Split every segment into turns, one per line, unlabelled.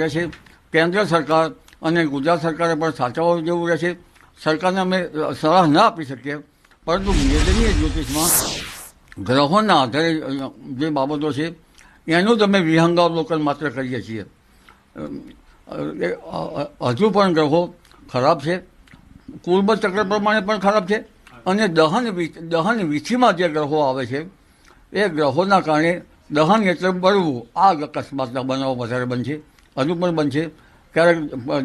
રહેશે. કેન્દ્ર સરકાર અને ગુજરાત સરકારે પણ સાચવવા જેવું રહેશે. સરકારને અમે સલાહ ન આપી શકીએ, પરંતુ વેદનીય જ્યોતિષમાં ગ્રહોના આધારે જે બાબતો છે એનું જ અમે વિહંગાવલોકન માત્ર કરીએ છીએ. હજુ પણ ગ્રહો ખરાબ છે, કુર્બ ચક્ર પ્રમાણે પણ ખરાબ છે, અને દહન વિધિમાં જે ગ્રહો આવે છે એ ગ્રહોના કારણે દહન એટલે બળવું, આગ અકસ્માતના બનાવો વધારે બનશે, હજુ પણ બનશે. ક્યારેક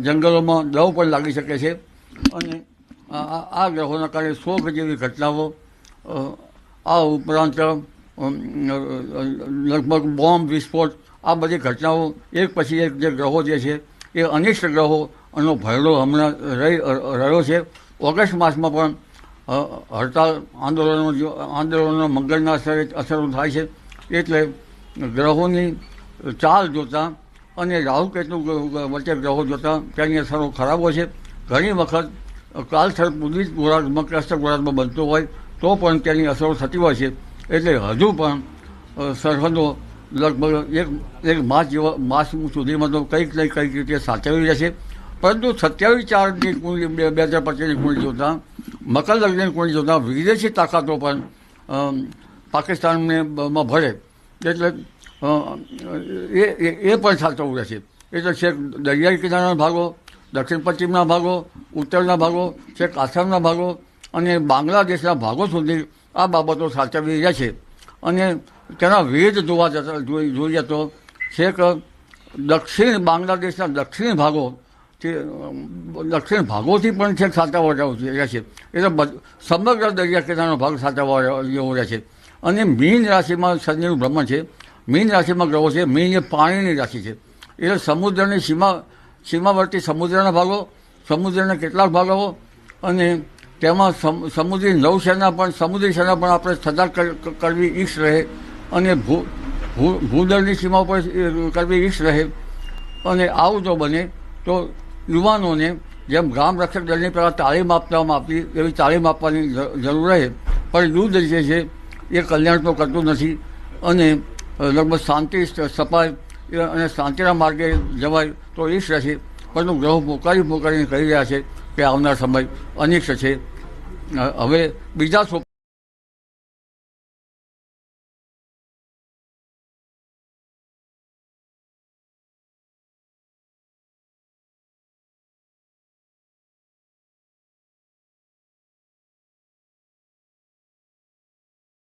જંગલોમાં દવ પણ લાગી શકે છે, અને આ ગ્રહોના કારણે શોક જેવી ઘટનાઓ, આ ઉપરાંત લગભગ બોમ્બ વિસ્ફોટ, આ બધી ઘટનાઓ એક પછી એક જે ગ્રહો જે છે એ અનિષ્ટ ગ્રહોનો ભરડો હમણાં રહ્યો છે. ઓગસ્ટ માસમાં પણ હડતાલ આંદોલનો મંગળના અસરો થાય છે. એટલે ગ્રહોની ચાલ જોતાં અને રાહુ કેતુ વચ્ચે ગ્રહો જોતાં તેની અસરો ખરાબ હોય છે. ઘણી વખત કાલસર્પ ઉદિત ગોળાર્ધ મકરસ્થ ગોળાર્ધમાં બનતો હોય તો પણ તેની અસરો થતી હોય છે. એટલે હજુ પણ સરહદો લગભગ એક માસ સુધીમાં તો કંઈક રીતે સાચવી રહેશે. પરંતુ 27/4ની કુંડલી 2025ની કુંડલી જોતાં, મકર લગ્નની કુંડલી જોતાં વિદેશી તાકાતો પણ પાકિસ્તાનમાં ભળે એટલે એ પણ સાચવવું રહેશે. એટલે છેક દરિયાઈ કિનારાના ભાગો, દક્ષિણ પશ્ચિમના ભાગો, ઉત્તરના ભાગો, છેક આસામના ભાગો અને બાંગ્લાદેશના ભાગો સુધી આ બાબતો સાચવવી રહેશે. અને તેના વેદ જોઈએ તો છેક દક્ષિણ બાંગ્લાદેશના દક્ષિણ ભાગોથી પણ છેક સાચવવા રહેશે. એટલે સમગ્ર દરિયા કિનારાનો ભાગ સાચવવા જેવો રહેશે. અને મીન રાશિમાં શનિનું ભ્રમણ છે, મીન રાશિમાં ગ્રહો છે. મીન એ પાણીની રાશિ છે, એટલે સમુદ્રની સીમાવર્તી સમુદ્રના ભાગો, સમુદ્રના કેટલાક ભાગો, અને તેમાં સમુદ્રી નૌસેના પણ આપણે સજાગ કરવી ઈચ્છ રહે, અને ભૂદળની સીમા ઉપર કરવી ઈચ્છ રહે. અને આવું જો બને તો યુવાનોને જેમ ગ્રામ રક્ષક દળની પહેલાં તાલીમ આપવામાં આવતી એવી તાલીમ આપવાની જરૂર રહે. પણ યુદ્ધ જે છે એ કલ્યાણ તો કરતું નથી, અને લગભગ શાંતિ સપાય અને શાંતિના માર્ગે જવાય તો ઈચ્છ રહેશે. પરંતુ ગ્રહો પોકારીને કહી રહ્યા છે કે આવનાર સમય અનિષ્ટ છે. હવે બીજા